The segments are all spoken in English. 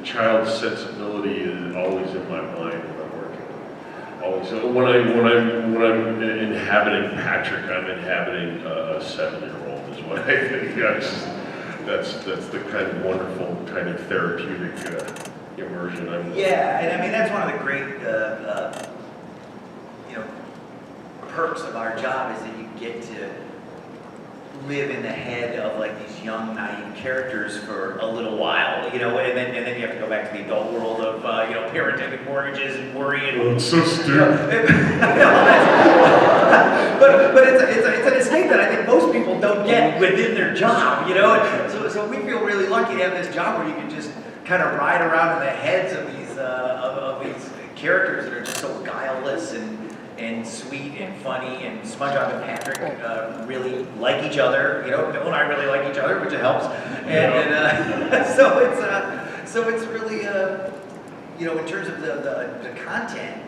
Child's sensibility is always in my mind when I'm working. Always. So when I'm inhabiting Patrick, I'm inhabiting a 7-year-old. Is what I think. That's the kind of wonderful, kind of therapeutic immersion. Yeah, and I mean that's one of the great perks of our job is that you get to live in the head of like these young, naive characters for a little while, and then you have to go back to the adult world of parenting and mortgages and worry and. Oh, it's so stupid. but it's an escape that I think most people don't get within their job, So we feel really lucky to have this job where you can just kind of ride around in the heads of these characters that are just so guileless and sweet and funny, and SpongeBob and Patrick really like each other. Bill and I really like each other, which helps. So it's really in terms of the content,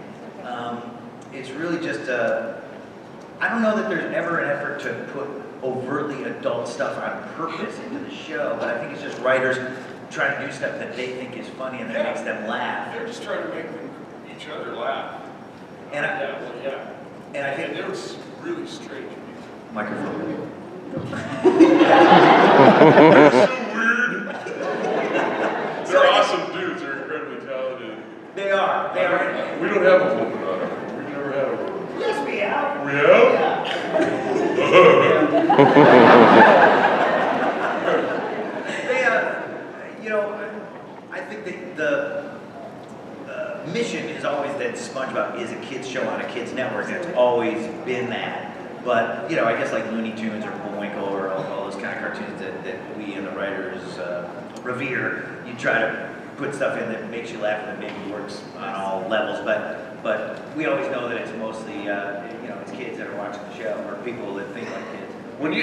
it's really just I don't know that there's ever an effort to put overtly adult stuff on purpose into the show, but I think it's just writers trying to do stuff that they think is funny and that makes them laugh. They're just trying to make each other laugh. And I think it was really strange. Microphone. They're so weird. They're awesome dudes. They're incredibly talented. They are. We don't have a woman on it. We've never had a woman. Yes, we have. We have? I think the mission is always that SpongeBob is a kids show on a kids network, and it's always been that. But I guess like Looney Tunes or Bullwinkle or all those kind of cartoons that we and the writers revere, you try to put stuff in that makes you laugh and that maybe works on all levels. But we always know that it's mostly it's kids that are watching the show or people that think like kids. When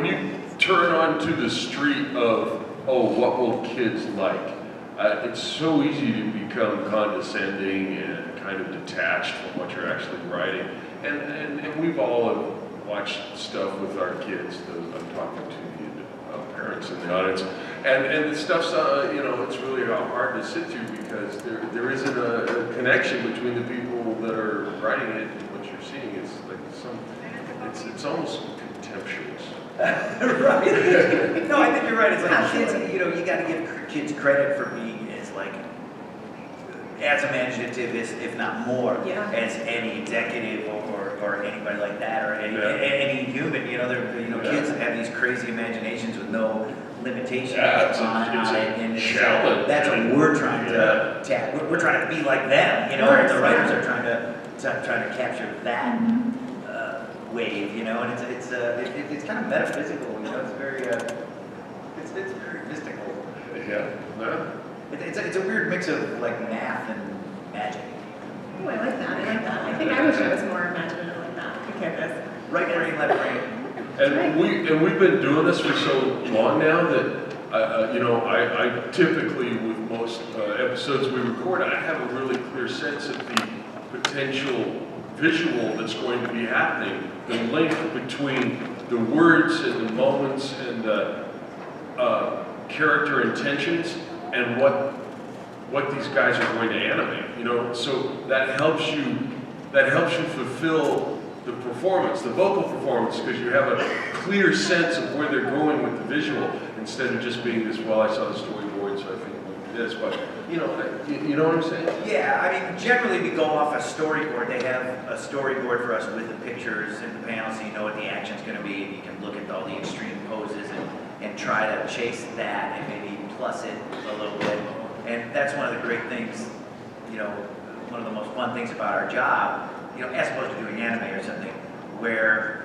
you turn onto the street of what will kids like? It's so easy to become condescending and kind of detached from what you're actually writing. And we've all watched stuff with our kids. I'm talking to the parents in the audience. And the stuff's, it's really hard to sit through because there isn't a connection between the people that are writing it and what you're seeing. It's like it's almost contemptuous. Right. No, I think you're right. It's like kids, you got to give kids credit for being as imaginative, if not more, as any executive or anybody like that, or any human. Kids have these crazy imaginations with no limitations on it, and that's what we're trying to tap. We're trying to be like them, and the writers are trying to capture that wave, and it's kind of metaphysical. It's very it's very mystical. Yeah. No. It's a weird mix of like math and magic. Oh, I like that. I like that. I think I wish I was more imaginative like that. Okay, guys. Right brain, left brain. And we've been doing this for so long now that I typically with most episodes we record, I have a really clear sense of the potential visual that's going to be happening, the link between the words and the moments and the character intentions and what these guys are going to animate. So that helps you fulfill the performance, the vocal performance, because you have a clear sense of where they're going with the visual instead of just being this, well, I saw the storyboard, so I think we'll do this. But, you know what I'm saying? Yeah, I mean, generally we go off a storyboard. They have a storyboard for us with the pictures and the panels, so you know what the action's going to be, and you can look at all the extreme poses and try to chase that and maybe plus it a little bit. And that's one of the great things, one of the most fun things about our job, as opposed to doing anime or something, where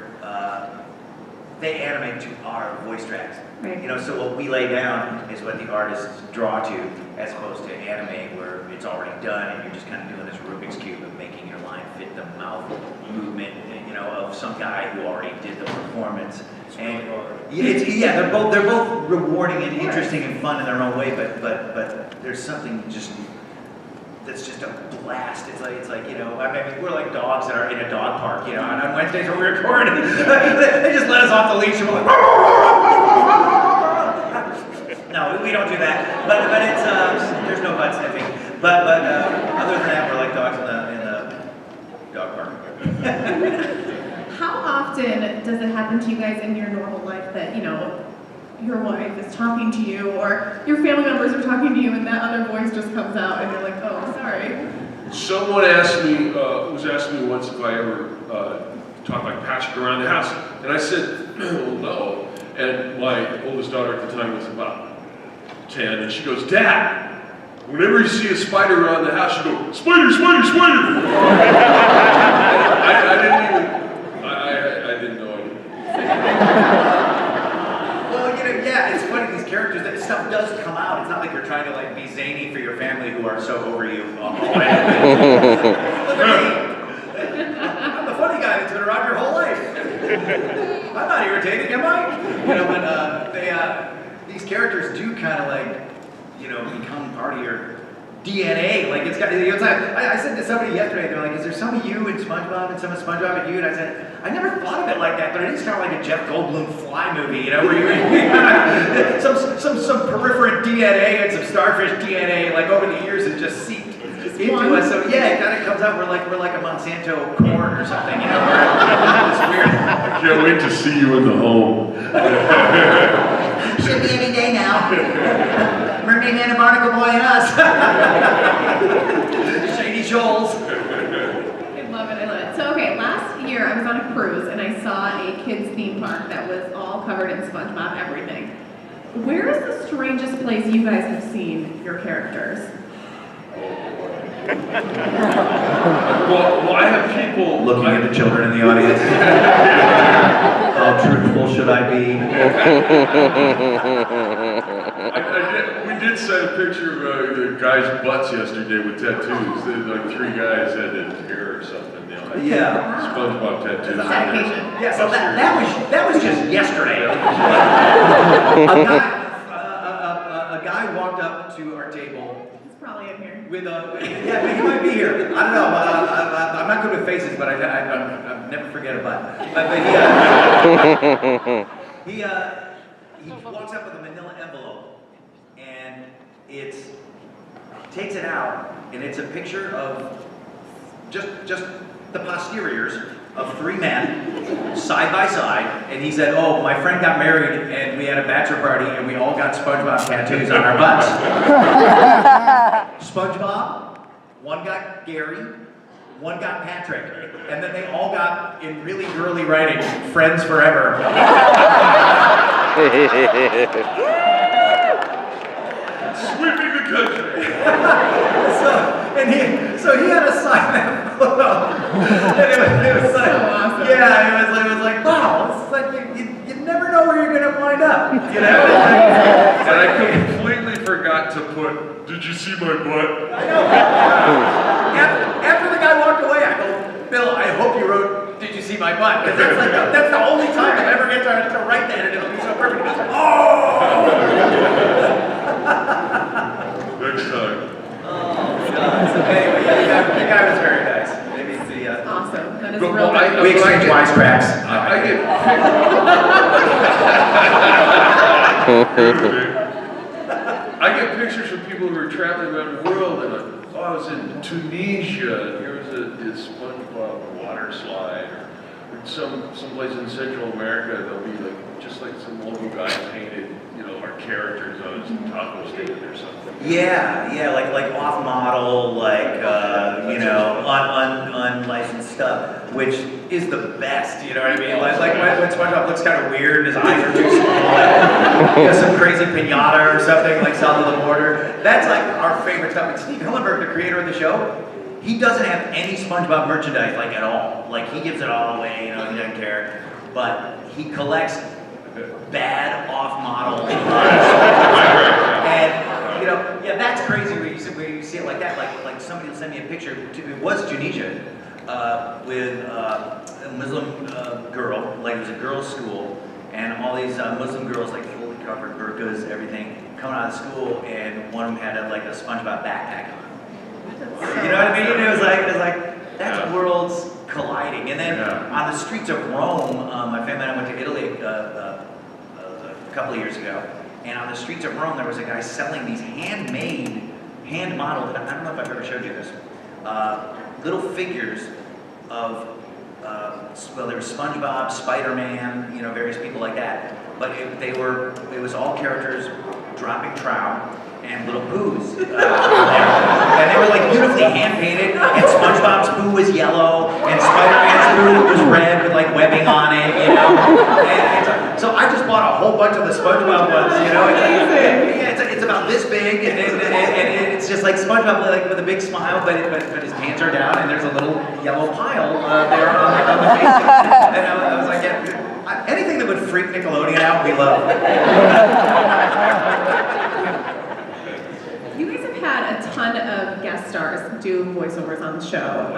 they animate to our voice tracks. Right. So what we lay down is what the artists draw to, as opposed to anime where it's already done and you're just kind of doing this Rubik's Cube of making your line fit the mouth movement, of some guy who already did the performance. And they're both rewarding and interesting and fun in their own way, but there's something that's just a blast. It's like I mean, we're like dogs that are in a dog park, and on Wednesdays when we record, they just let us off the leash and we're like, no, we don't do that. But it's there's no butt sniffing. But other than that, we're like dogs in the dog park. How often does it happen to you guys in your normal life that, your wife is talking to you or your family members are talking to you and that other voice just comes out and you're like, oh, sorry? Someone was asking me once if I ever talk like Patrick around the house, and I said, well, no. And my oldest daughter at the time was about 10, and she goes, Dad, whenever you see a spider around the house, you go, spider, spider, spider! I didn't know anything. Well, it's funny, these characters, that stuff does come out. It's not like you're trying to like be zany for your family who are so over you. Look at me. I'm the funny guy that's been around your whole life. I'm not irritating, am I? But these characters do kind of like, become part of your DNA. Like it's got. I said to somebody yesterday, they're like, "Is there some of you in SpongeBob and some of SpongeBob in you?" And I said, "I never thought of it like that, but it is kind of like a Jeff Goldblum Fly movie, where you some peripherate DNA and some starfish DNA, like over the years, it just seeped into us. So yeah, it kind of comes out. We're like a Monsanto corn or something, It's weird. I can't wait to see you in the home. Should be any day now. Mermaid Man and Barnacle Boy and us. Shady Shoals. I love it. So, okay, last year I was on a cruise and I saw a kids' theme park that was all covered in SpongeBob everything. Where is the strangest place you guys have seen your characters? Well, I have people Looking at the children in the audience. How truthful should I be? We did send a picture of the guys' butts yesterday with tattoos. Like 3 guys had hair or something. Yeah. SpongeBob tattoos. Dedication. Yeah, so that was just yesterday. A guy walked up to our table. It's probably in here. He might be here. I don't know. I'm not good with faces, but I never forget a butt. But he walks up with a manila envelope, and takes it out, and it's a picture of just the posteriors of 3 men side by side, and he said, "Oh, my friend got married, and we had a bachelor party, and we all got SpongeBob tattoos on our butts." SpongeBob, one got Gary, one got Patrick, and then they all got, in really girly writing, "Friends Forever." Sweeping the country. So he had to sign that And it was like, So awesome. yeah, it was like, wow, it's like you never know where you're gonna wind up, you know? And I completely forgot to put, did you see my butt? I know. After the guy walked away, I go, Bill, I hope you wrote, did you see my butt? Because that's the only time I ever get to write that, and it'll be so perfect. He goes, oh! Next time. Oh, God. So anyway, yeah, the guy was very nice. Maybe it's the, Awesome. That is But, real well, nice. we exchange wisecracks. I get pictures of people who are traveling around the world, and I was in Tunisia, and here was a SpongeBob water slide, or someplace in Central America, there'll be like, just like some local guy painted, our characters on his taco stand or something. Yeah, like off model, like unlicensed stuff, which is the best. You know what I mean? Like when SpongeBob looks kind of weird, and his eyes are too small. Some crazy pinata or something like south of the border. That's like our favorite stuff. And Steve Hillenburg, the creator of the show, he doesn't have any SpongeBob merchandise like at all. Like he gives it all away. He doesn't care. But he collects bad off-model and that's crazy when you see it like that. Like somebody will send me a picture. It was Tunisia with a Muslim girl. Like it was a girls' school, and all these Muslim girls like fully covered burqas, everything, coming out of school, and one of them had a SpongeBob backpack on. You know what I mean? It was like that's worlds colliding. And then on the streets of Rome, my family and I went to Italy a couple of years ago, and on the streets of Rome there was a guy selling these handmade, hand-modeled, I don't know if I've ever showed you this, little figures of, there was SpongeBob, Spider-Man, various people like that, but it was all characters dropping trout and little poos. And they were like beautifully hand-painted, and SpongeBob's poo was yellow, and Spider-Man's poo was red with like webbing on it, And so I just bought a whole bunch of the SpongeBob ones, It's about this big, and it's just like SpongeBob like with a big smile, but his pants are down, and there's a little yellow pile there on the face. And I was like, anything that would freak Nickelodeon out, we love. You guys have had a ton of guest stars do voiceovers on the show.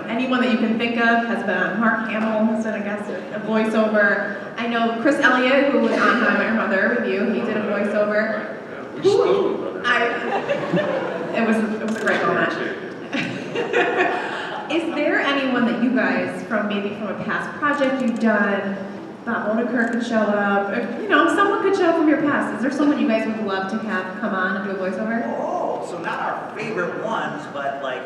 Anyone that you can think of has been on. Mark Hamill has done a voiceover. I know Chris Elliott, who was on How I Met Your Mother with you, he did a voiceover. We still with It was a great moment. Is there anyone that you guys, from a past project you've done, Bob Odenkirk could show up, or, someone could show up from your past? Is there someone you guys would love to have come on and do a voiceover? Oh, so not our favorite ones, but like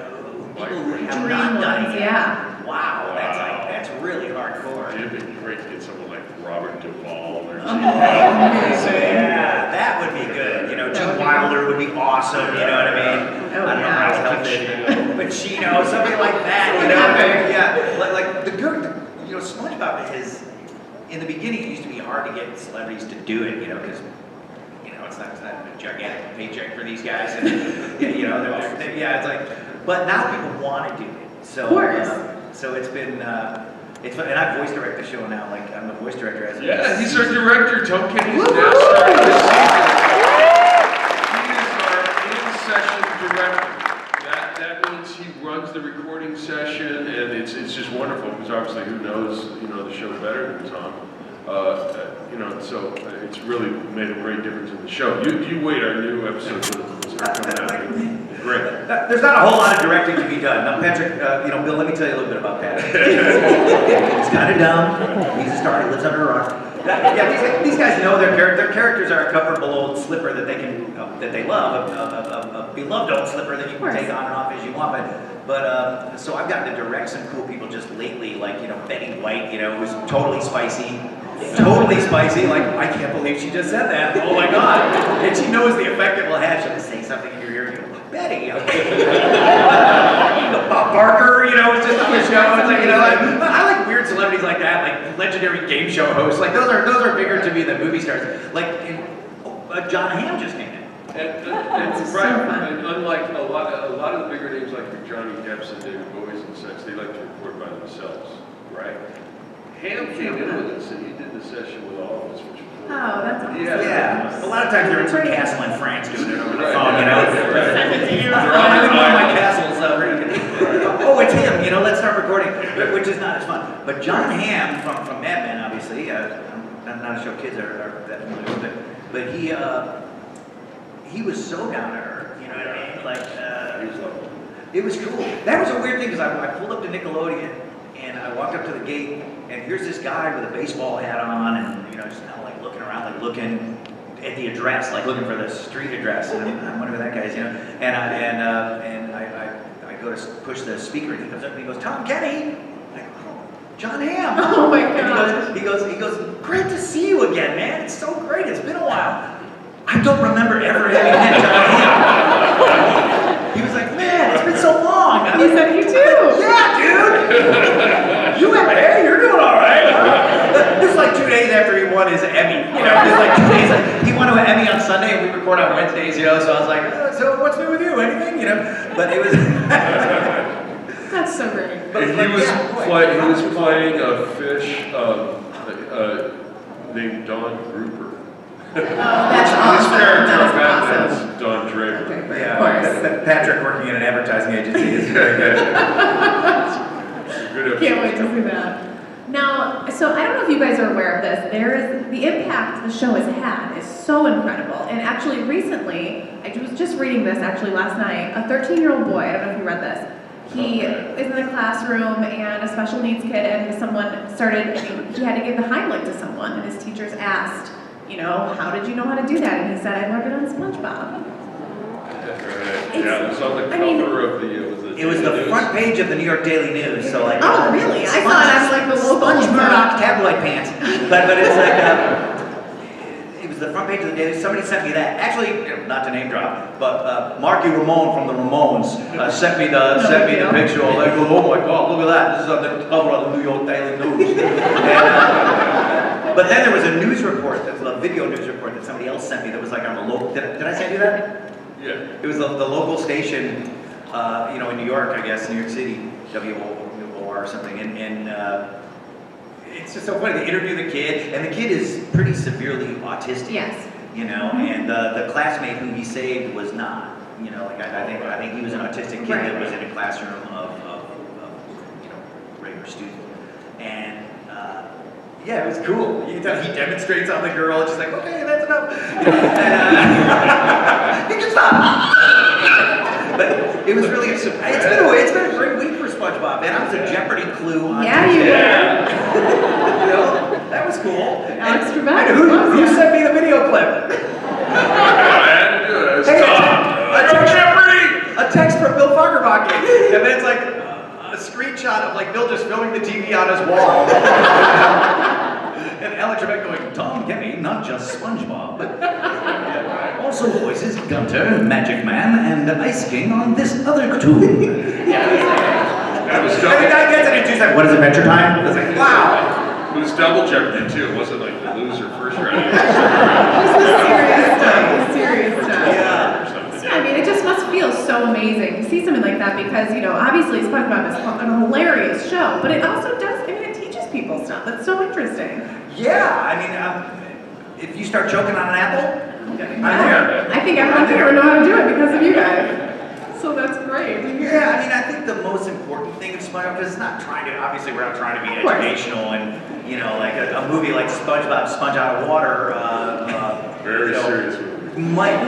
people who have Dream not done ones, it yet. yeah. Wow, that's really hardcore. It'd be great to get someone like Robert Duvall or something. Yeah, that would be good. Gene Wilder would be awesome. You know what I mean? Oh, I don't know how he's healthy. Pacino, something like that. You know what I mean? Yeah, like the good. SpongeBob is. In the beginning, it used to be hard to get celebrities to do it, because it's not a gigantic paycheck for these guys, and it's like. But now people want to do it, so of course. So it's been. It's fun, and I voice direct the show now. Like I'm a voice director as. Yeah, he's our director. Tom Kenny's now starting this season. He is our in-session director. That means he runs the recording session, and it's just wonderful because obviously who knows the show better than Tom. So it's really made a great difference in the show. You wait, our new episodes are coming out. Great. There's not a whole lot of directing to be done. Now, Patrick, Bill, let me tell you a little bit about Patrick. He's kind of dumb. He's a star. He lives under a rock. These guys know their characters are a comfortable old slipper that they love, a beloved old slipper that you can take on and off as you want. But so I've gotten to direct some cool people just lately, like Betty White, who's totally spicy. Totally spicy, like, I can't believe she just said that. Oh my God. And she knows the effect it will have. She'll say something in your ear and you go, Betty, okay. Bob Barker, it's just on the show. It's like, I like weird celebrities like that, like legendary game show hosts. Like those are bigger to me than movie stars. Like John Hamm just came in. And so right, fun. and unlike a lot of the bigger names like Johnny Depps and David Bowie's and such, they like to record by themselves, right? Ham came in with us and he did the session with all of us, which was Oh, that's awesome. Yeah, a lot of times they're in some castle in France doing it over the Right, phone, you know? right. I think one of my castles, oh, it's him, you know, let's start recording, which is not as fun. But John Hamm from Mad Men, obviously, not a show kids are that familiar with, but he was so down to earth, you know what I mean? Like, He was lovely. it was cool. That was a weird thing because I pulled up to Nickelodeon and I walked up to the gate and here's this guy with a baseball hat on and, you know, just kind of like looking around, like looking at the address, like looking for the street address. And I wonder who that guy is, you know? And I go to push the speaker and he comes up and he goes, Tom Kenny. I'm like, oh, John Hamm. Oh my And gosh. he goes, great to see you again, man. It's so great. It's been a while. I don't remember ever having met John Hamm. He was like, man, it's been so long. I He was said you like, too. yeah, dude. You went, hey, you're doing all right. Huh? This was like 2 days after he won his Emmy. You know, it was like 2 days. He won an Emmy on Sunday and we record on Wednesdays, you know. So I was like, so what's new with you? Anything? You know. But it was. That's so great. But, And but he was yeah, he was playing a fish named Don Grouper. Oh, that's His awesome. character That on is Batman awesome. is Don Draper. Okay, Yeah, of course. Patrick working in an advertising agency is very good. Good episode. Can't wait to see that. Now, so I don't know if you guys are aware of this. There is the impact the show has had is so incredible. And actually, recently, I was just reading this actually last night. A 13-year-old boy. I don't know if you read this. He is in the classroom and a special needs kid, and someone started. He had to give the Heimlich to someone, and his teachers asked, you know, how did you know how to do that? And he said, I learned it on Spongebob. Right. Yeah, it was on the I mean, cover of the. It was the front page of the New York Daily News, so like. Oh, really? I thought I was like the local. Sponge Murdoch tabloid pants, but it's like. It was the front page of the Daily. Somebody sent me that. Actually, not to name drop, but Marky Ramone from the Ramones sent me the picture. I go, oh my God, look at that! This is on the cover of the New York Daily News. And, but then there was a news report, a video news report that somebody else sent me that was like on the local. Did I send you that? Yeah. It was the local station, you know, in New York, I guess, New York City, WOR or something, and it's just so funny. They interview the kid, and the kid is pretty severely autistic. Yes. You know, and the classmate who he saved was not. You know, like I think he was an autistic kid that was in a classroom of you know, regular students, and yeah, it was cool. He demonstrates on the girl, and she's like, okay, that's enough. You know, and, you can stop. But it was really, it's been a great week for SpongeBob, man. I was a Jeopardy clue on Yeah, you were. You know, that was cool. Alex And Trebek. who sent me the video clip? I had to do it. Hey, Jeopardy! a text from Bill Fagerbakke, and then it's like a screenshot of like Bill just filming the TV on his wall. And Alex Trebek going, Tom Kenny, not just SpongeBob. Also voices Gunter, Magic Man, and Ice King on this other tune. That was Every double. guy gets it in 2 seconds. What is Adventure Time? It's like, wow. It was double Jeopardy too. It wasn't like the loser first round. This is serious stuff. Yeah. Or something. Yeah, I mean, it just must feel so amazing to see something like that because, you know, obviously SpongeBob is a hilarious show, but it also does, I mean, it teaches people stuff. That's so interesting. Yeah, I mean, if you start choking on an apple, I'm there. I think everyone here would know how to do it because of you guys. So that's great. Yeah, I mean, I think the most important thing of SpongeBob, because it's not trying to, obviously we're not trying to be Of course. educational and, you know, like a movie like SpongeBob, Sponge Out of Water, Very you know, serious movie. might,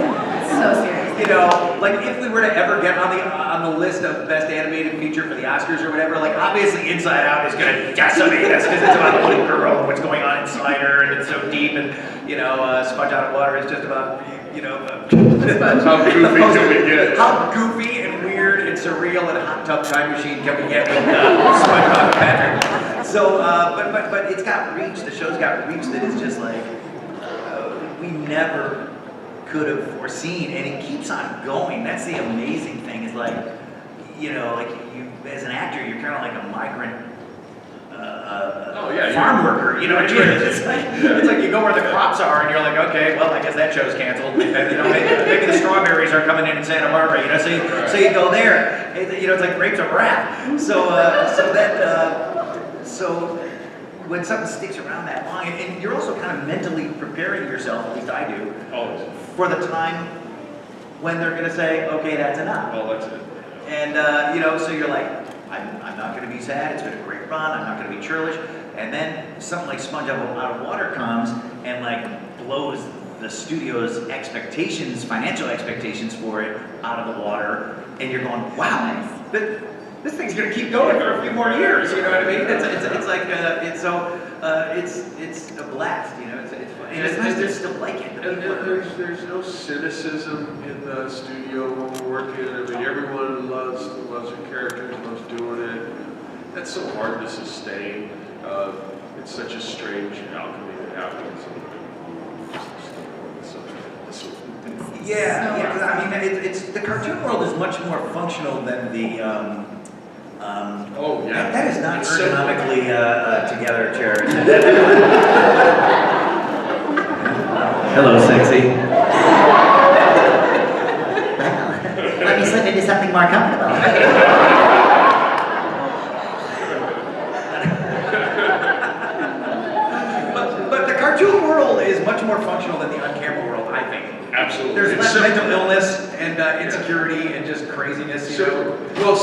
So serious. you know, like if we were to ever get on the list of best animated feature for the Oscars or whatever, like obviously Inside Out is gonna decimate us because it's about a little girl and what's going on inside her and it's so deep and, you know, Sponge Out of Water is just about, you know, How goofy can we get? how goofy and weird and surreal and hot tub time machine can we get with SpongeBob and Patrick? So, but it's got reach. The show's got reach that is just like we never could have foreseen, and it keeps on going. That's the amazing thing. Is like, you know, like you as an actor, you're kind of like a migrant Oh, yeah, farm worker, you know what I mean? It's like you go where the crops are and you're like, okay, well, I guess that show's canceled. Maybe, maybe the strawberries are coming in Santa Barbara, you know, so you go there, you know, it's like grapes of wrath. So when something sticks around that long, and you're also kind of mentally preparing yourself, at least I do, Always. for the time when they're gonna say, okay, that's enough. Well, that's it. And, you know, so you're like, I'm not going to be sad, it's been a great run, I'm not going to be churlish. And then something like Spongebob Out of Water comes and like blows the studio's expectations, financial expectations for it out of the water. And you're going, wow, this thing's going to keep going for a few more years, you know what I mean? It's like, it's a blast, you know, it's fun. And it's nice to still like it. And there's no cynicism in the studio when we're working. I mean, everyone loves their characters, loves doing it. That's so hard to sustain. It's such a strange alchemy that happens. Yeah, because I mean, it's the cartoon world is much more functional than the. Oh yeah. That is not ergonomically together, Jared. Hello, sexy. Well, let me slip into something more comfortable. But the cartoon world is much more functional than the on-camera world, I think. Absolutely. There's It's less mental illness and insecurity and just craziness, you know. Well,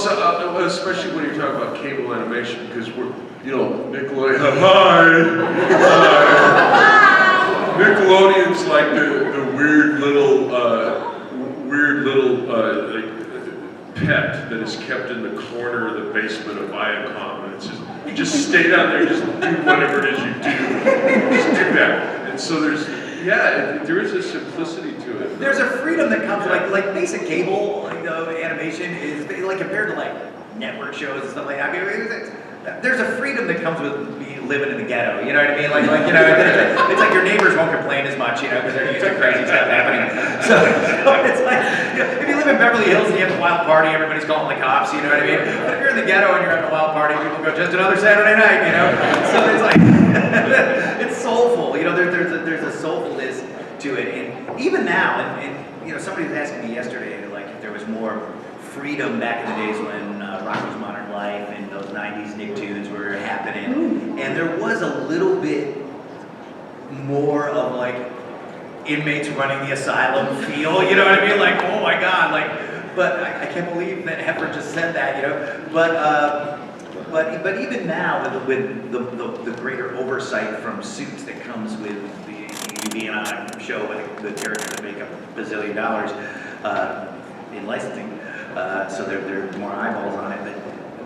especially when you're talking about cable animation, because we're, you know, Nickelodeon. Hi. Nickelodeon's like the weird little like, pet that is kept in the corner of the basement of Viacom, and it's just you just stay down there, just do whatever it is you do, just do that. And so there is a simplicity to it. There's a freedom that comes like basic cable, you know, animation is like compared to like network shows and stuff like that. I mean, there's a freedom that comes with me living in the ghetto. You know what I mean? Like you know, it's like your neighbors won't complain as much, you know, because they're used to crazy stuff happening. So it's like, you know, if you live in Beverly Hills and you have a wild party, everybody's calling the cops. You know what I mean? But if you're in the ghetto and you're having a wild party, people go, just another Saturday night, you know. So it's like it's soulful. You know, there's a soulfulness to it, and even now, and you know, somebody was asking me yesterday, like if there was more freedom back in the days when Rocko's Modern Life and those 90s Nicktoons were happening. And there was a little bit more of like inmates running the asylum feel, you know what I mean? Like, oh my God, like, but I can't believe that Heifer just said that, you know? But even now, with the greater oversight from Suits that comes with you being on a show with a good character that make $1 bazillion in licensing, so there are more eyeballs on it, but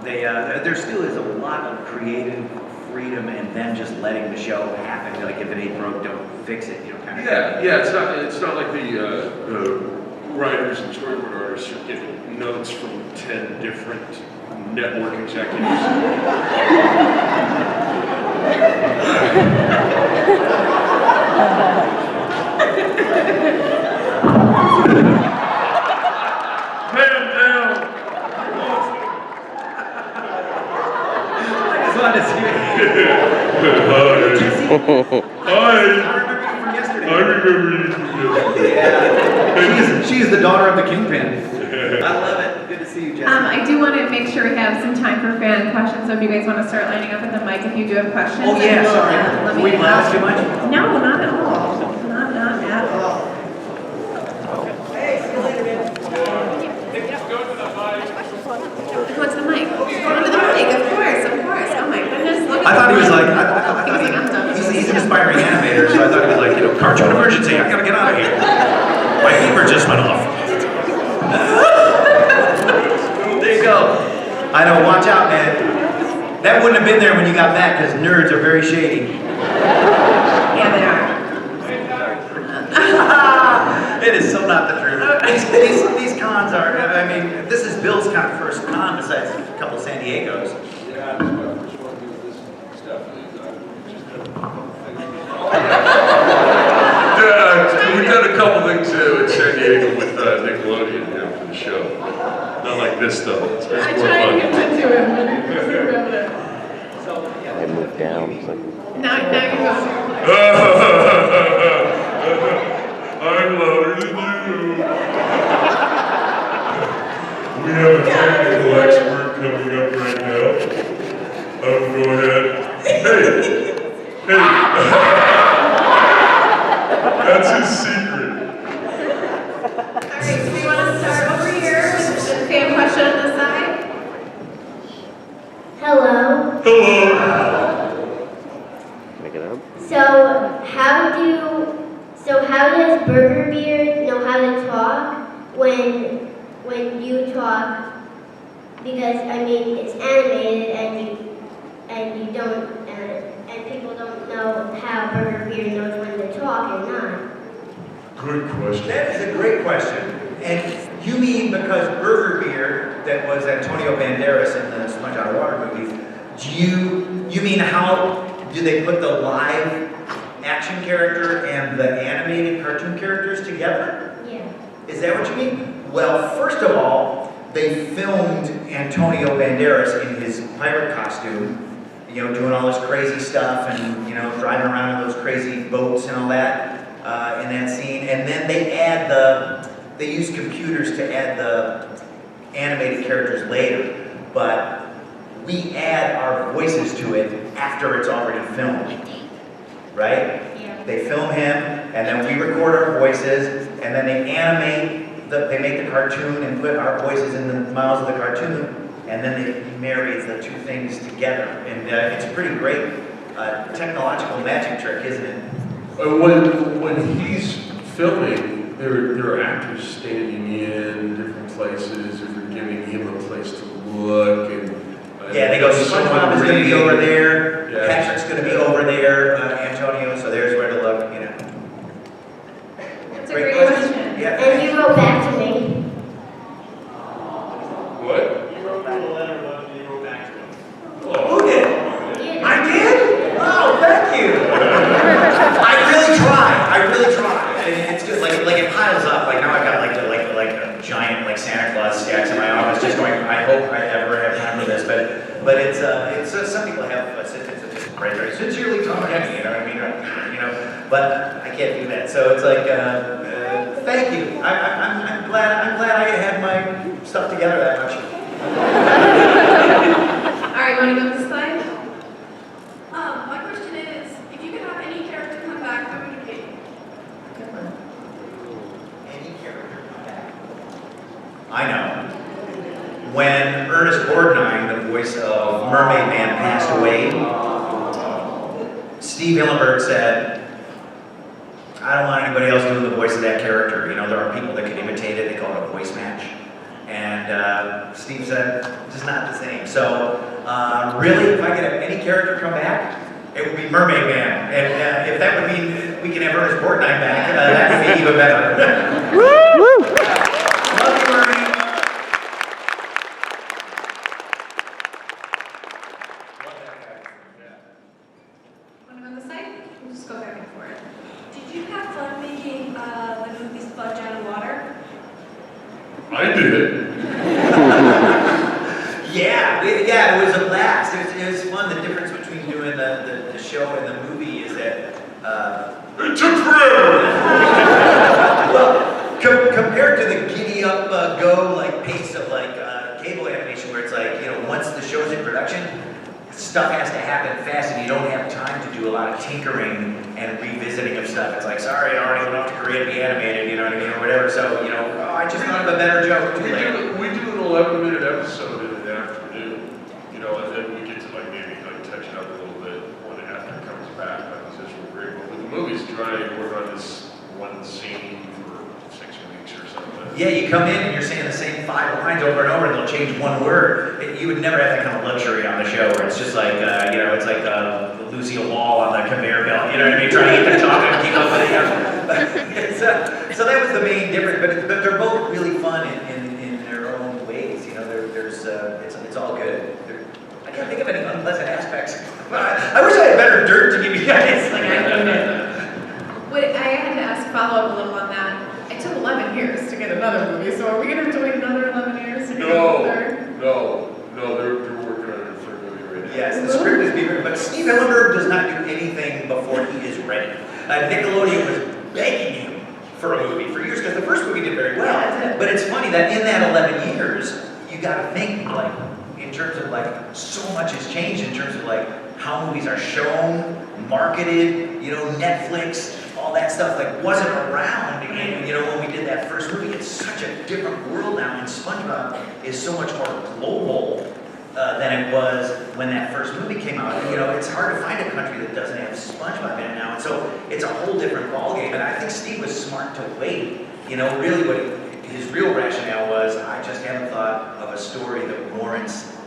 there still is a lot of creative freedom and them just letting the show happen. Like if it ain't broke, don't fix it, you know, kind of thing. Yeah, it's not like the writers and storyboard artists are getting notes from 10 different network executives. I remember you from yesterday. Yeah. She's the daughter of the Kingpin. I love it. Good to see you, Jesse. I do want to make sure we have some time for fan questions, so if you guys want to start lining up at the mic if you do have questions. Oh yeah, sorry. Let me We laughed too much? No, not at all. Not at all. Hey, see you later, man. Go to the mic. Go to the mic. Go to the mic, of course. Oh my goodness. Look I thought he was like, He was like, I'm done. he's an aspiring animator, so I thought he was like, you know, cartoon emergency, I gotta get out of here. My beeper just went off. There you go. I know, watch out, man. That wouldn't have been there when you got back, because nerds are very shady. Yeah, they are. It is so not the truth. These cons are, I mean, this is Bill's kind of first con besides a couple of San Diegos. Yeah, this is my first one doing this stuff. We've done a couple things in San Diego with Nickelodeon for the show. Not like this though. It's more I tried to fun. get into it, but it was irrelevant. So, yeah, I moved down. It's like, Now you go. I'm louder than you. We have a technical expert coming up right now. Go ahead. Hey! That's his secret. Alright, so we want to start over here with the fan question on the side. Hello. Hello. make it up. So how does Burger Beard know how to talk when you talk? Because I mean it's animated and you don't and people don't know how Burger Beard knows when to talk or not. Good question. That is a great question. And you mean because Burger Beard, that was Antonio Banderas in the Sponge Out of Water movies, you mean how do they put the live action character and the animated cartoon characters together? Yeah. Is that what you mean? Well, first of all, they filmed Antonio Banderas in his pirate costume, you know, doing all this crazy stuff and, you know, driving around in those crazy boats and all that in that scene. And then they use computers to add the animated characters later, but we add our voices to it after it's already filmed, right? Yeah. They film him, and then we record our voices, and then they animate, they make the cartoon and put our voices in the mouths of the cartoon, and then they marry the two things together. And it's a pretty great technological magic trick, isn't it? When he's filming, there are actors standing in different places, or giving him a place to look, and Yeah, they go, Spongebob is going to be over there, Yeah. Patrick's going to be over there, Antonio, so there's where to look, you know. That's a great question. Yeah. And you wrote back to me. What? You wrote a letter, and you wrote back to him. Who did? Yeah. I did? Oh, thank you. I really try. And it's just like it piles up. Like now I've got like a giant like Santa Claus stacks in my office just going, I hope I ever have time for this. But it's some people have it's just very sincerely talking, you know what I mean? You know, but I can't do that. So it's like thank you. I'm glad I had my stuff together that much. Alright, want to go this side? My question is, if you could have any character come back, who would it be? Any character come back. I know. When Ernest Borgnine, the voice of Mermaid Man, passed away, Steve Hillenburg said, I don't want anybody else doing the voice of that character. You know, there are people that can imitate it. They call it a voice match. And Steve said, it's just not the same. So really, if I could have any character come back, it would be Mermaid Man. And if that would mean we can have Ernest Borgnine back, that would be even better. Woo! Love you, Ernie. Want to go this side? We'll just go back and forth. Did you have fun making the movie Sponge Out of Water? I did. Yeah, it was a blast. It was fun. The difference between doing the show and the movie is that It took forever. well, compared to the giddy up go like pace of like cable animation, where it's like, you know, once the show's in production, stuff has to happen fast, and you don't have time to do a lot of tinkering and revisiting of stuff. It's like, sorry, I already went off to Korea to be animated, you know what I mean, or whatever. So, you know, I just thought of a better joke too late. We do an 11-minute episode in an afternoon, you know, and then we get to like maybe like touch it up a little bit when after it comes back. Like it's just real great. But with the movies, trying to work on this one scene for 6 weeks or something. Yeah, you come in and you're saying the same 5 lines over and over, and they'll change one word. You would never have that kind of luxury on the show, where it's just like, you know, it's like Lucille Ball on the conveyor belt. You know what I mean? Trying to eat the chocolate and keep up with it. So that was the main difference. But they're both really fun in their own ways. You know, it's all good. I can't think of any unpleasant aspects. I wish I had better dirt to give you guys. Like, Wait, I had to ask follow-up a little on that. It took 11 years to get another movie, so are we going to have to wait another 11 years to get a third? No, they're working on a third movie right now. Yes, the script is being written, but Steve Nickelodeon was begging him for a movie for years because the first movie did very well. But it's funny that in that 11 years, you got to think like in terms of like so much has changed in terms of like how movies are shown, marketed, you know, Netflix, all that stuff like wasn't around. And you know, when we did that first movie, it's such a different world now. And SpongeBob is so much more global than it was when that first movie came out. You know, it's hard to find a country that doesn't have SpongeBob in it now. And so it's a whole different ballgame. And I think Steve was smart to wait. You know, really his real rationale was, I just haven't thought of a story that warrants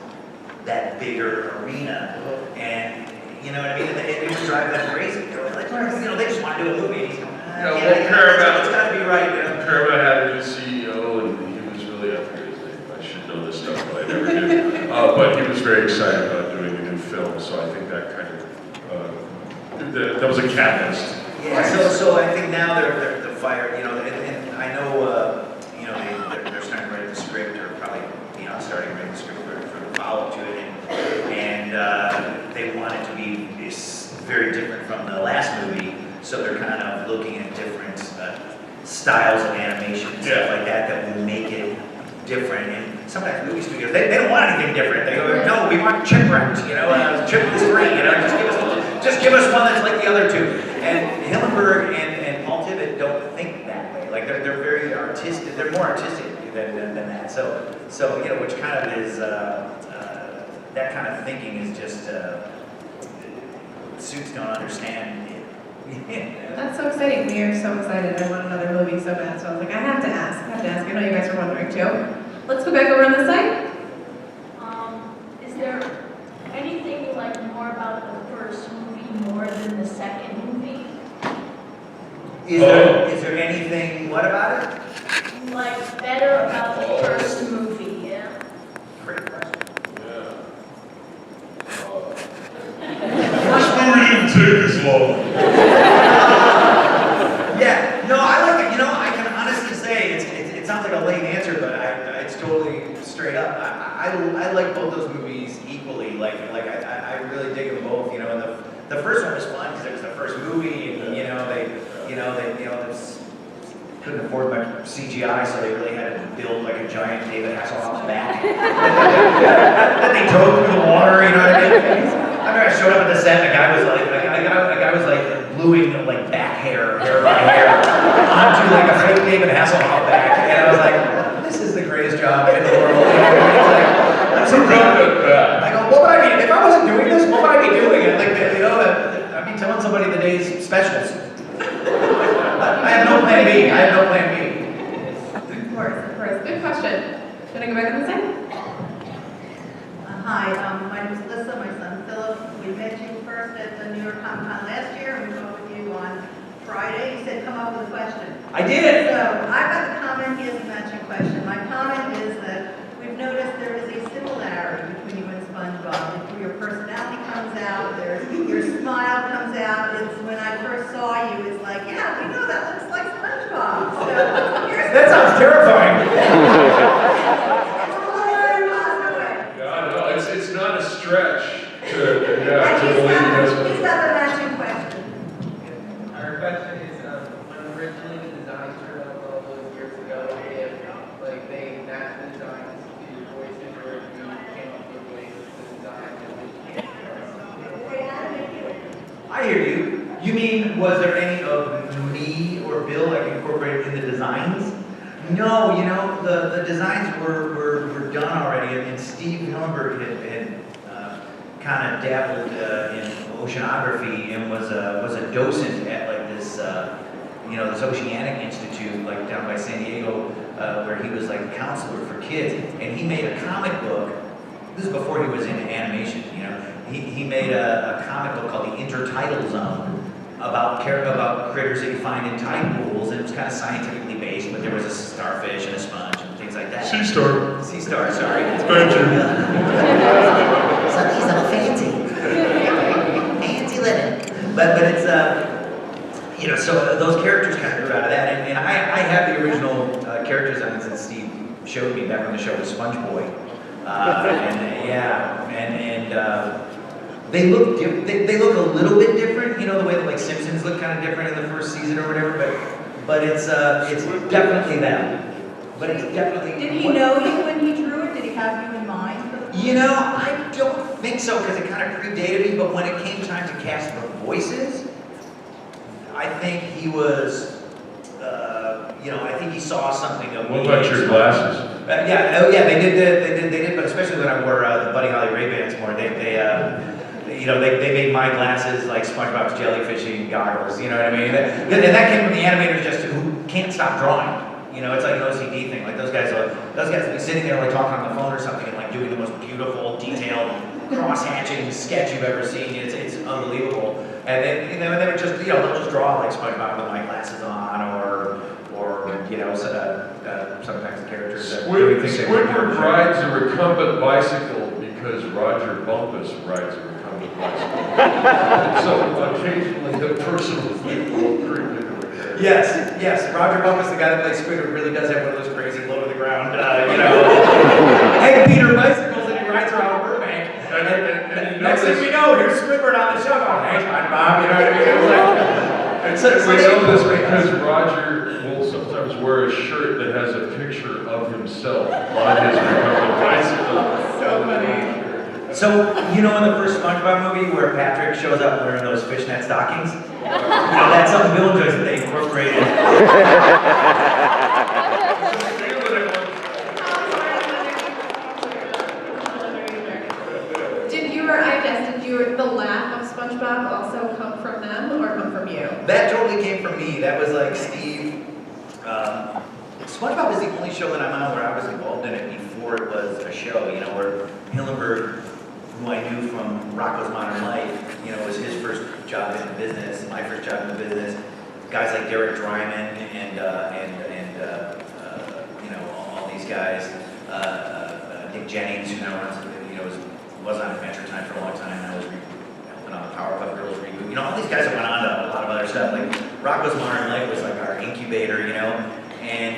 that bigger arena. And you know what I mean? It would drive them crazy. Like, you know, they just want to do a movie. And he's going, Paramount, it's got to be right. You know? Paramount had a new CEO, and he was really, I forget his name. I should know this stuff, but I never did. But he was very excited about doing a new film, so I think that kind of that was a catalyst. Yeah. So I think now they're the fire. You know, and I know you know they're starting to write the script, or probably starting to write the script for the follow-up to it, and they want it to be very different from the last movie. So they're kind of looking at different styles of animation and stuff like that will make it different. And sometimes movie studios, they don't want anything different. They go, no, we want Chipwrecked, you know, Chipwrecked 3, you know, just give us one that's like the other two. And Hillenburg and Paul Tibbett don't think that way. Like they're very artistic. They're more artistic than that. So you know, which kind of is that kind of thinking is just suits don't understand it. That's so exciting. We are so excited. I want another movie so bad. So I was like, I have to ask. I know you guys are wondering too. Let's go back over on this side. Is there anything you like more about the first movie more than the second movie? Is there anything, what about it? Like better about the first movie, yeah? Great question. Yeah. First movie didn't take as long. Yeah, no, I like it. You know, I can honestly say it sounds like a lame answer, but it's totally straight up. I like both those movies equally. Like I really dig them both. You know, and the first one was fun because it was the first movie, and they couldn't afford much CGI, so they really had to build like a giant David Hasselhoff's back that they towed through the water. You know what I mean? I remember I showed up at the set, and a guy was like gluing like back hair by hair onto like a fake David Hasselhoff back, and I was like, this is the greatest job in the world. It's like, I'm so proud of that. I go, what would I be if I wasn't doing this? What would I be doing? And like, you know, I'd be telling somebody the day's specials. I have no plan B. Of course. Good question. Should I go back on the side? Hi, my name is Lissa, my son Philip. We met you first at the New York Comic Con last year, and we talked with you on Friday. You said come up with a question. I did. So I've got a comment, he has a matching question. My comment is that we've noticed there is a similarity between you and SpongeBob. Your personality comes out, your smile comes out. It's when I first saw you, it's like, yeah, we know that looks like SpongeBob. So here's That sounds terrifying. It's not a stretch to believe that's what. He's got the matching question. Our question is, when originally the designs were done all those years ago, if like they matched the designs to your voices, or if you came up with ways to design I hear you. You mean, was there any of me or Bill like incorporated in the designs? No, you know, the designs were done already, and Steve Hillenburg had kind of dabbled in oceanography and was a docent at like this this Oceanic Institute like down by San Diego, where he was like a counselor for kids, and he made a comic book. This is before he was into animation, you know. He made a comic book called The Intertidal Zone about critters that you find in tide pools, and it was kind of scientifically based, but there was a starfish and a sponge and things like that. Sea star, sorry. Thank you. Something's all fancy. Fancy living. But it's so those characters kind of grew out of that, and I have the original character designs that Steve showed me back when the show was Spongebob, and they look a little bit different, you know, the way that like Simpsons cartoons look kind of different in the first season or whatever, but it's definitely them. But it's definitely. Did he know you when he drew it? Did he have you in mind for the part? You know, I don't think so because it kind of predated me. But when it came time to cast the voices, I think he was. I think he saw something of me. What about your glasses? They did. But especially when I wore the Buddy Holly Ray-Bans more, they made my glasses like SpongeBob's jellyfishing goggles. You know what I mean? And that came from the animators who can't stop drawing. It's like an OCD thing. Like those guys will be sitting there like talking on the phone or something and like doing the most beautiful, detailed, cross-hatching sketch you've ever seen. It's unbelievable. And then they would just they'll just draw like SpongeBob with my glasses on or sometimes the characters that Squidward rides a recumbent bicycle because Roger Bumpus rides a recumbent bicycle. So occasionally the person will creep into it. Yes. Roger Bumpus, the guy that plays Squidward, really does have one of those crazy low to the ground, hey Peter bicycles, and he rides around Burbank. And next thing we know, here's Squidward on the show. Hey, SpongeBob, you know what I mean? We know this because Roger will sometimes wear a shirt that has a picture of himself on his recumbent bicycle. So funny. So, in the first SpongeBob movie where Patrick shows up wearing those fishnet stockings? That's something Bill enjoys that they incorporated. Did the laugh of SpongeBob also come from them or come from you? That totally came from me. That was like Steve. SpongeBob is the only show that I'm on where I was involved in it before it was a show, where Hillenburg, who I knew from Rocco's Modern Life, was his first job in the business, my first job in the business. Guys like Derek Dryman and all these guys. Nick Jennings, who now runs, was on Adventure Time for a long time. I was helping on the Powerpuff Girls reboot. All these guys that went on to a lot of other stuff. Like Rocco's Modern Life was like our incubator, And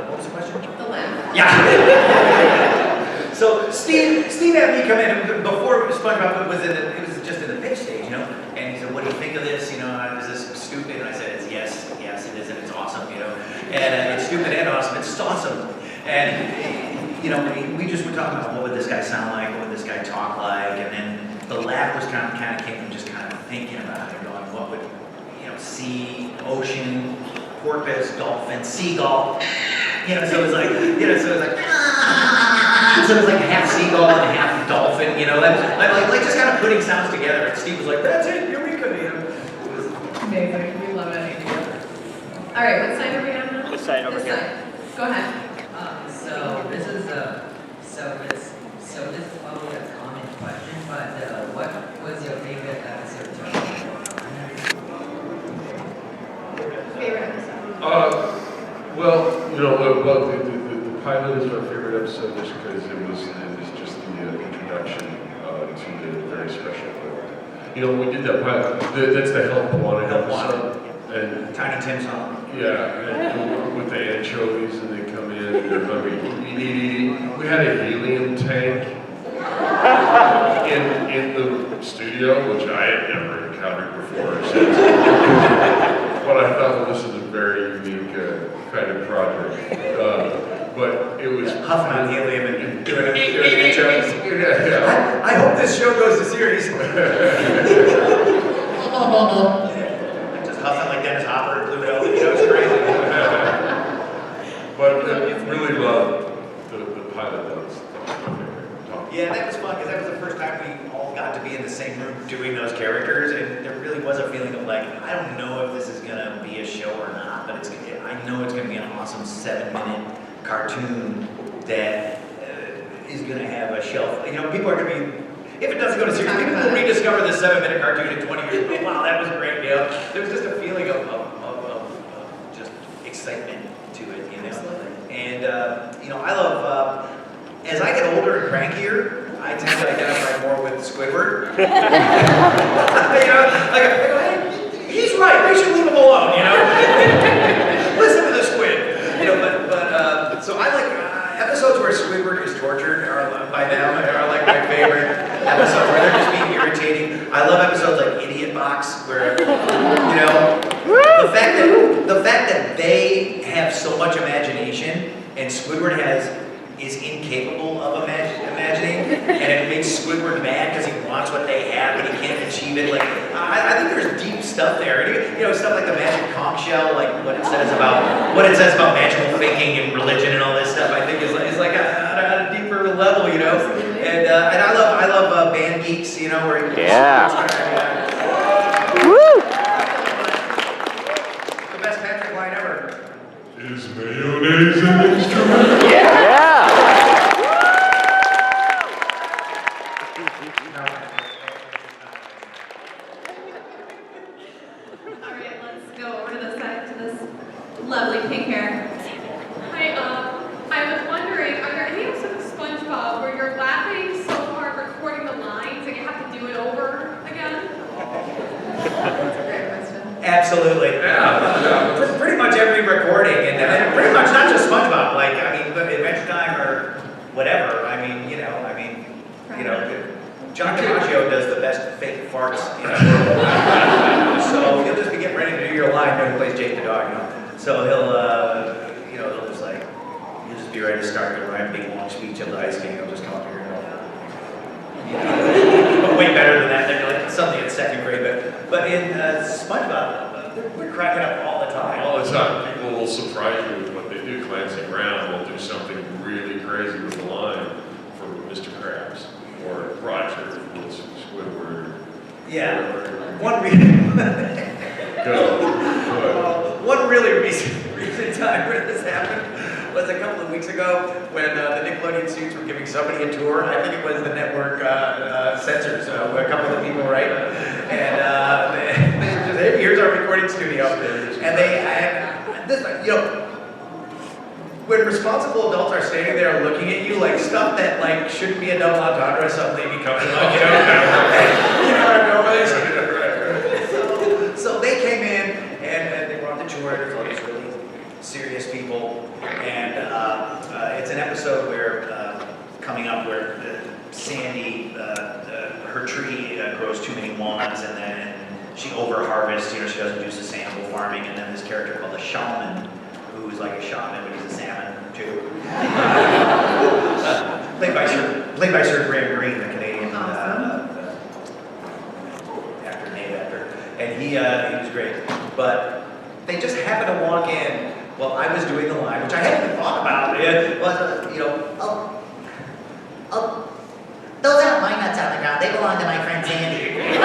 what was the question? The laugh. Yeah. So Steve had me come in before SpongeBob was it was just in the pitch stage, And he said, "What do you think of this? Is this stupid?" And I said, "It's yes, it is, and it's awesome, And it's stupid and awesome. It's just awesome." And we just were talking about what would this guy sound like, what would this guy talk like, and then the laugh was kind of came from just kind of thinking about it, going, what would sea, ocean, porpoise, dolphin, seagull, so it was like, so it was like half seagull and half dolphin, like just kind of putting sounds together. And Steve was like, "That's it, Eureka," It was amazing. We love it. All right, what side are we on now? This side over here. Go ahead. So this is probably a common question, but what was your favorite episode? Favorite episode? The pilot is my favorite episode just because it was just the introduction to the very special world. We did that pilot. That's the Help Wanted episode. And Tiny Tim song. Yeah, and with the anchovies, and they come in, and they're hungry. We had a helium tank in the studio, which I had never encountered before. But I thought, well, this is a very unique kind of project. But it was huffing on helium and doing anchovies. Yeah. I hope this show goes to series. Huffing like Dennis Hopper, Pluto, it's crazy. But I really loved the pilot. That was my favorite. Yeah, that was fun because that was the first time we all got to be in the same room doing those characters, and there really was a feeling of like, I don't know if this is gonna be a show or not, but I know it's gonna be an awesome 7-minute cartoon that is gonna have a shelf. People are gonna be. If it doesn't go to series, people will rediscover this 7-minute cartoon in 20 years. But wow, that was great, There was just a feeling of just excitement to it, And I love as I get older and crankier, I tend to identify more with Squidward. I go, hey, he's right. We should leave him alone. Listen to the squid. So I like episodes where Squidward is tortured by them are like my favorite episodes where they're just being irritating. I love episodes like Idiot Bob box where, the fact that they have so much imagination and Squidward is incapable of imagining, and it makes Squidward mad because he wants what they have and he can't achieve it. Like, I think there's deep stuff there. And, stuff like the magic conch shell, like what it says about magical thinking and religion and all this stuff. I think is like a deeper level, And I love band geeks, where Woo! The best Patrick line ever. Is mayonnaise an instrument? Yeah! All right, let's go over to the side to this lovely pink hair. Hi, I was wondering, are there any episodes of SpongeBob where you're laughing so hard recording the lines and you have to do it over again? That's a great question. Absolutely. Yeah. Pretty much every recording, and pretty much not just SpongeBob. Like, Adventure Time or whatever. John DiMaggio does the best fake farts in the world. So he'll just be getting ready to do your line when he plays Jake the dog. So he'll just be ready to start the big long speech of the Ice King. He'll just come up here and but way better than that. They're like something in second grade, but in SpongeBob, we're cracking up all the time. All the time. People will surprise you with what they do. Clancy Brown will do something really crazy with the line for Mr. Krabs or Roger with Squidward. Yeah. Go. One really recent time where this happened was a couple of weeks ago when the Nickelodeon suits were giving somebody a tour. I think it was the network censors, a couple of people, right? And they were just, hey, here's our recording studio. And when responsible adults are standing there looking at you, like stuff that like shouldn't be a double entendre, suddenly becomes like, So they came in and they were on the tour. There's all these really serious people, and it's an episode where coming up where Sandy, her tree grows too many walnuts, and then she over harvests. She doesn't do sustainable farming, and then this character called the shaman, who's like a shaman, but he's a salmon too. Played by Sir Graham Greene, the Canadian actor named after, and he was great. But they just happened to walk in while I was doing the line, which I hadn't even thought about. It was, Those aren't my nuts on the ground. They belong to my friend Sandy. Those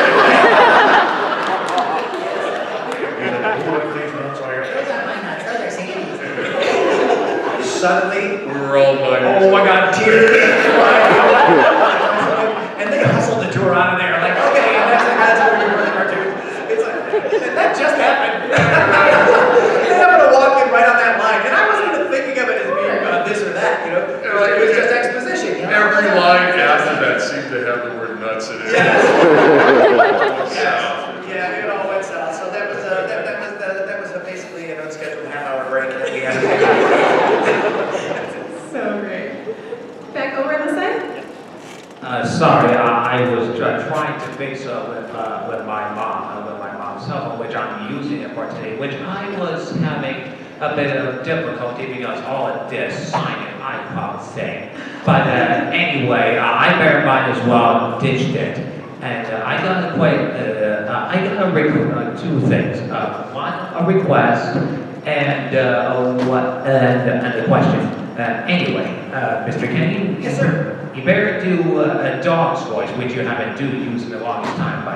aren't my nuts. Those are Sandy's. Suddenly, we're all minors. Oh my God, tears. And they hustled the tour out of there, like, okay, and that's what we're doing the cartoons. It's like, that just happened. They happened to walk in right on that line, and I wasn't even thinking of it as being this or that, It was just exposition. Every line after that seemed to have the word nuts in it. Yeah, it all went south. So that was basically an unscheduled half-hour break that we had. So great. Back over on the side. Sorry, I was trying to fix with my mom's cell phone, which I'm using it for today, which I was having a bit of difficulty because all it did sign an iPod thing. But anyway, I very might as well ditched it, and I got two things. One, a request, and a question. Anyway, Mr. Kenny, yes, sir. You better do a dog's voice, which you haven't used in the longest time.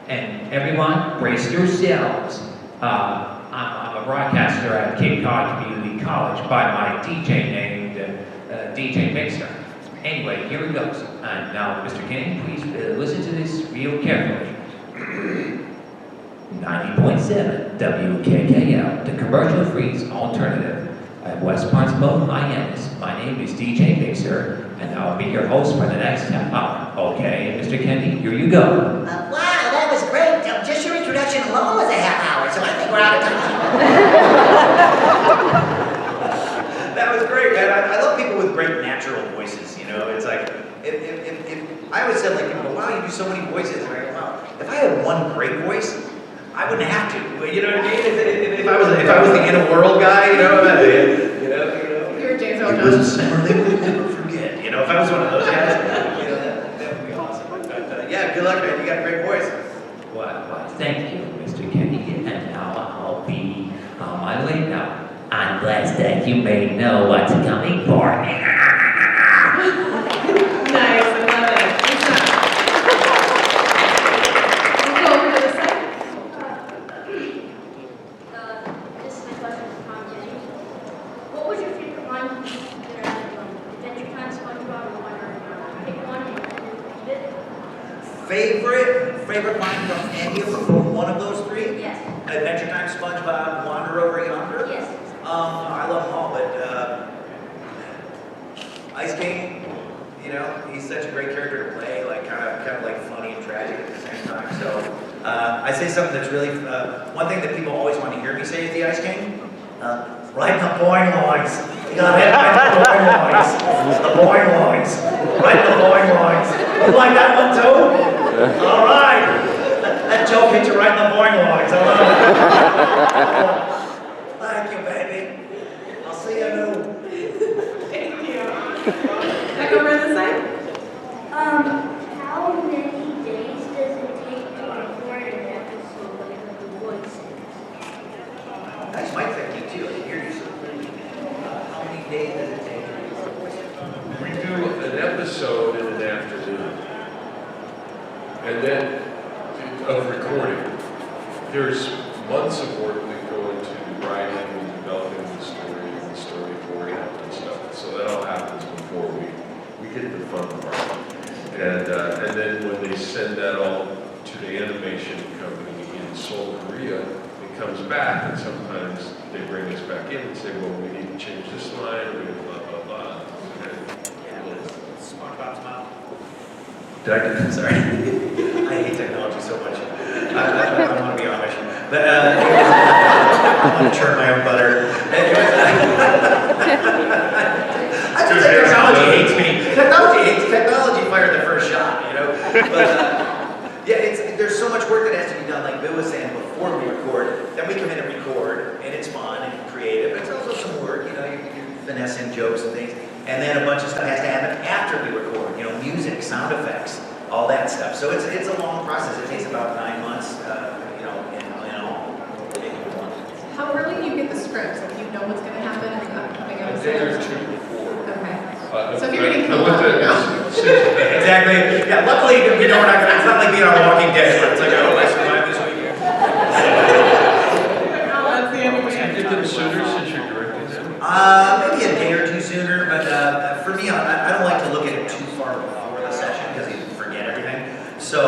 And everyone, brace yourselves. I'm a broadcaster at Cape Cod Community College by my DJ named DJ Mixer. Anyway, here it goes. And now, Mr. Kenny, please listen to this real carefully. 90.7 WKKL, the commercial-free alternative at West Barnesville, Miami. My name is DJ Mixer, and I'll be your host for the next half hour. Okay, Mr. Kenny, here you go. Wow, that was great. Just your introduction alone was a half hour, so I think we're out of time. That was great, man. I love people with great natural voices, It's like, I always said, like, people go, wow, you do so many voices. And I go, wow, if I had one great voice, I wouldn't have to. You know what I mean? If I was the in a world guy, you know, You're James Earl it was a Jones. summer they would never forget. You know, if I was one of those guys, you know, that would be awesome. But yeah, good luck, man. You got a great voice. Well, thank you, Mr. Kenny, and now I'll be on my way now. I'm blessed that you may know what's coming for me. Nice, I love it. Good job. We'll go over to the side. This is my question for Tom Kenny. What was your favorite line from Adventure Time, SpongeBob, or Wonder? Pick one and keep it. Favorite line from any of them? One of those three? Yes. Adventure Time, SpongeBob, Wander Over Yonder? Yes. I love them all, but Ice King, you know, he's such a great character to play, like kind of like funny and tragic at the same time. So I say something that's really one thing that people always want to hear me say is the Ice King. Right the boing lines. You got it. Right the boing lines. The boing lines. Right the boing lines. You like that one too? All right. That joke hit you right in the boing lines. I love it. Thank you, baby. I'll see you new. Thank you. Back over on the side. How many days does it take to record an episode with the voices? That's my technique too. I hear you. How many days does it take? We do an episode in an afternoon. And then, of recording. There's months of work that go into writing and developing the story and the storyboard and stuff. So that all happens before we get the fun part. And then when they send that all to the animation company in Seoul, Korea, it comes back, and sometimes they bring us back in and say, well, we need to change this line, or we need blah, blah, blah. SpongeBob's mouth. Did I get that? Sorry. I hate technology so much. I want to be Amish. But I want to churn my own butter. I just think technology hates me. Technology fired the first shot, you know? But yeah, there's so much work that has to be done, like Bill was saying, before we record. Then we come in and record, and it's fun and creative. It's also some work, you know, you're finessing jokes and things. And then a bunch of stuff has to happen after we record, you know, music, sound effects, all that stuff. So it's a long process. It takes about 9 months, you know, in all. How early do you get the scripts? Like, you know what's going to happen? A day or two before. Okay. So if you're getting killed off, Exactly. Yeah, luckily, we know we're not gonna, it's not like being on Walking Dead, where it's like, oh, I survived this weekend. that's the end of Did you get them sooner since you're directing them? Maybe a day or two sooner, but for me, I don't like to look at it too far before the session because you forget everything. So,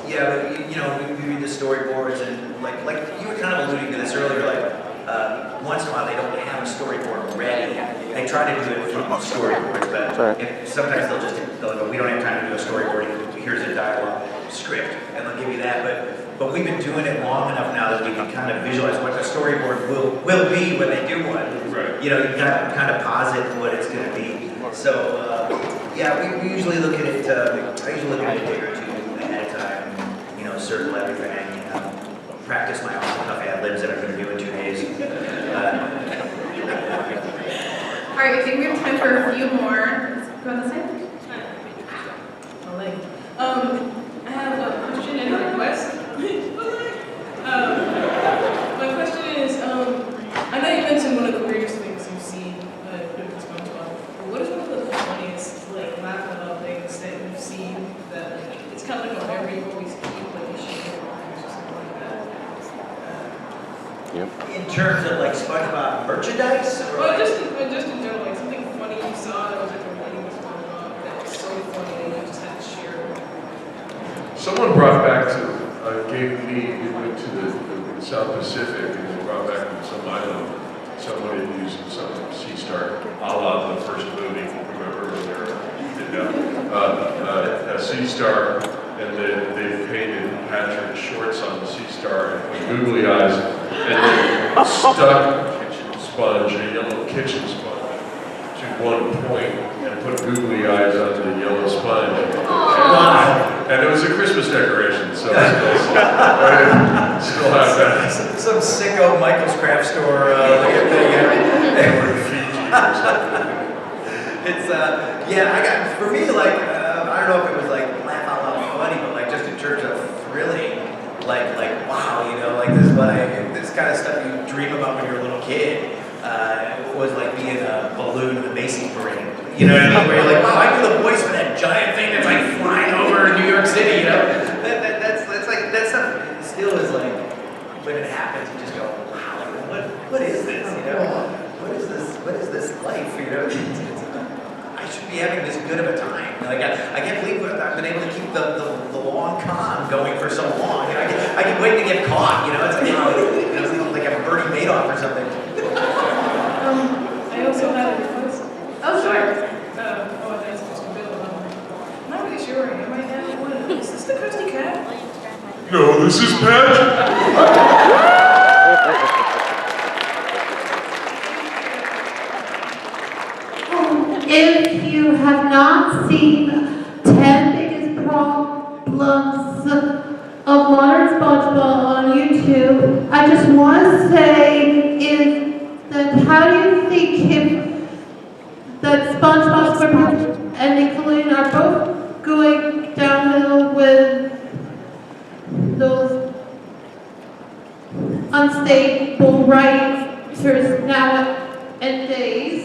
yeah, you know, we read the storyboards and like you were kind of alluding to this earlier, like once in a while they don't have a storyboard ready. They try to do it from storyboards, but sometimes they'll go, we don't have time to do a storyboard. Here's a dialogue script, and they'll give you that. But we've been doing it long enough now that we can kind of visualize what the storyboard will be when they do one. Right. You know, you kind of posit what it's going to be. So yeah, we usually look at it. I usually look at it a day or two ahead of time. You know, circle everything. Practice my off-the-cuff ad-libs that I'm going to do in 2 days. All right, I think we have time for a few more. Let's go on the side. I have a question and a request. My question is, I know you mentioned one of the weirdest things you've seen with SpongeBob. But what is one of the funniest, like, laughing out things that you've seen that, like, it's kind of like a memory you always keep, like, you should or something like that? Yep. In terms of like SpongeBob merchandise? Or Well, just in general, like something funny you saw that was like a meeting with SpongeBob that was so funny that you just had to share. Someone brought back we went to the South Pacific, and they brought back from some island, someone had used some sea star, a la the first movie, remember when they were, a sea star, and then they painted Patrick's shorts on the sea star and put googly eyes, and then stuck sponge, a yellow kitchen sponge, to one point and put googly eyes on the yellow sponge. Wow. And it was a Christmas decoration, so I still have that. Some sicko Michael's craft store looking thing. Or Fiji or something. It's yeah, for me, like I don't know if it was like laugh out loud funny, but like just in terms of thrilling, like wow, you know, like this kind of stuff you dream about when you're a little kid. Was like being a balloon in the Macy's parade. You know what I mean? Where you're like, wow, I do the voice for that giant thing that's like flying over New York City. You know, that's like that stuff. Still is like when it happens, you just go, wow, like, what is this? You know, what is this? What is this life? You know, I should be having this good of a time. Like I can't believe I've been able to keep the long con going for so long. You know, I can wait to get caught. You know, it's like like I'm Bernie Madoff or something. I also had a request. Oh, sure. I think it's just a bill. I'm not really sure. I might have one. Is this the Krusty Cat? No, this is Patrick. If you have not seen 10 biggest problems of modern SpongeBob on YouTube, I just want to say is that how do you think that SpongeBob SquarePants and Nickelodeon are both going downhill with those unstable writers nowadays?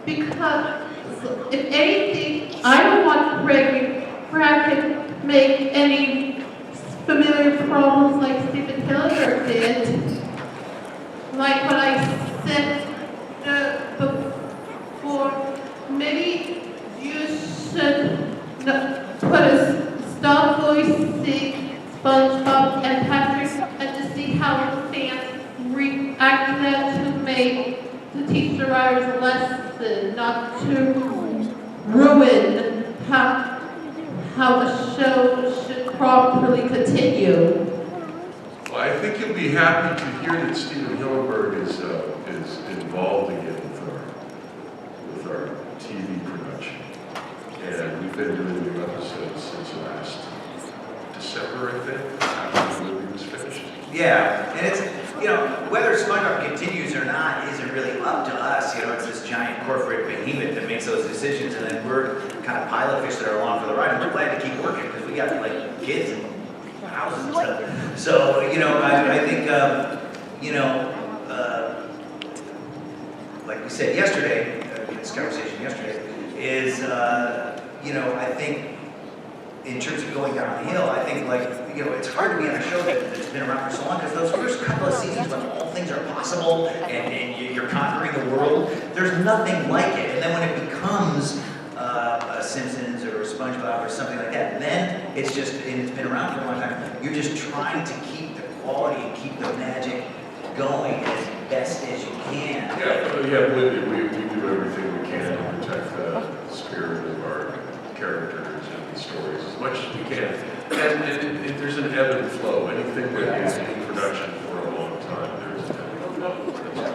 Because if anything, I don't want Bracket make any familiar problems like Stephen Hilliger did. Like what I said before, maybe you should put a stop voicing SpongeBob and Patrick and to see how fans react to that to teach the writers a lesson, not to ruin how the show should properly continue. Well, I think you'll be happy to hear that Stephen Hillenburg is involved again with our TV production. And we've been doing new episodes since last December, I think, after the movie was finished. Yeah, and it's, you know, whether SpongeBob continues or not isn't really up to us. You know, it's this giant corporate behemoth that makes those decisions, and then we're kind of pilot fish that are along for the ride. And we're glad to keep working because we got like kids and houses and stuff. So, you know, I think, you know, like we said yesterday, in this conversation yesterday, is, you know, I think in terms of going downhill, I think like, you know, it's hard to be on a show that's been around for so long because those first couple of seasons when all things are possible and you're conquering the world, there's nothing like it. And then when it becomes a Simpsons or a SpongeBob or something like that, then it's just, and it's been around for a long time, you're just trying to keep the quality and keep the magic going as best as you can. Yeah, we do everything we can to protect the spirit of our characters and the stories as much as we can. And there's an ebb and flow. Anything that is in production for a long time, there's an ebb and flow.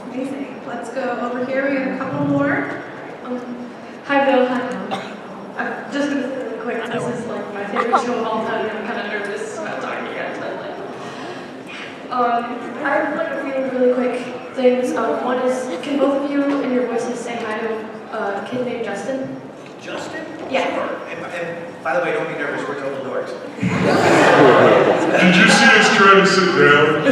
Amazing. Let's go over here. We have a couple more. Hi, Bill. Hi, Mom. I'm just going to say really quick. This is like my favorite show of all time. I'm kind of nervous about talking to you guys. But like, I have like a few really quick things. One is, can both of you and your voices say hi to a kid named Justin? Justin? Yeah. Sure. And by the way, don't be nervous. We're total dorks. Did you see us trying to sit down?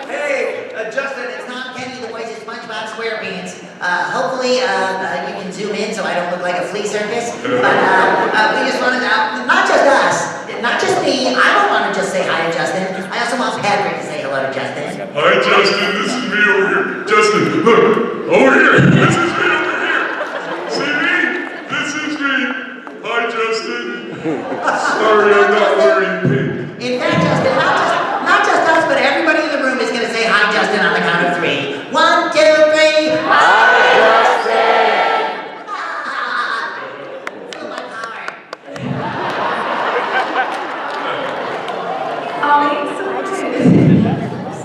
Hey, Justin, it's Tom Kenny, the voice of SpongeBob SquarePants. Hopefully, you can zoom in so I don't look like a flea circus. But we just wanted to, not just us, not just me. I don't want to just say hi to Justin. I also want Patrick to say hello to Justin. Hi, Justin. This is me over here. Justin, look, over here. This is me over here. See me? This is me. Hi, Justin. Sorry, I'm not wearing pink. In fact, Justin, not just us, but everybody in the room is going to say hi, Justin, on the count of 3. 1, 2, 3. Hi, Justin. Feel my power.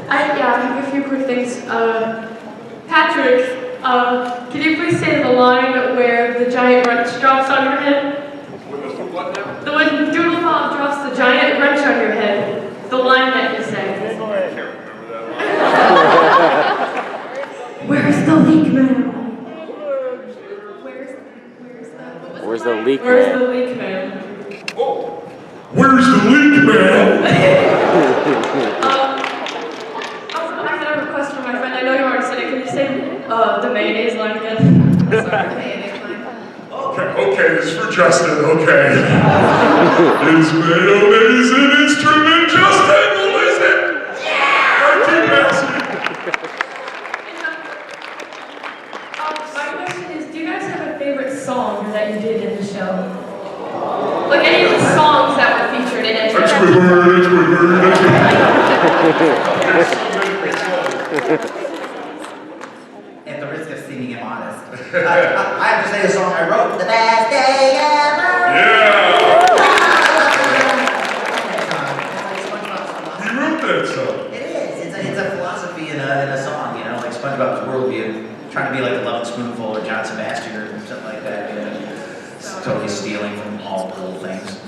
I have a few quick things. Patrick, Can you please say the line where the giant wrench drops on your head? What now? The when Doodlebob drops the giant wrench on your head. The line that you say. I can't remember that line. Where's the leak man? Where's the leak Where's man? the leak man? Oh, where's the leak man? I have a request from my friend. I know you already said it. Can you say the mayonnaise line again? Okay, this is for Justin, okay. Is mayonnaise an instrument, Justin? What is it? Yeah! Thank you, Bessie. My question is, do you guys have a favorite song that you did in the show? Like any of the songs that were featured in it? That's what At the risk of seeming immodest, I have to say the song I wrote, the best day ever. Yeah! You wrote that song. It is. It's a philosophy in a song, you know, like SpongeBob's worldview, trying to be like the Loving Spoonful or John Sebastian or something like that. You know, it's totally stealing from all cool things.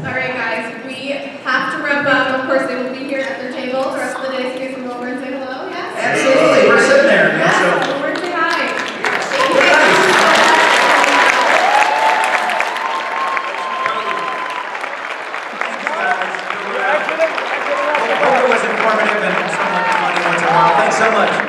All right, guys, we have to wrap up. Of course, they will be here at their table the rest of the day, so you guys can go over and say hello, yes? Absolutely, we're sitting there. Yes, So. go over and say hi. Hope it was informative and somewhat funny once in a while. Thanks so much.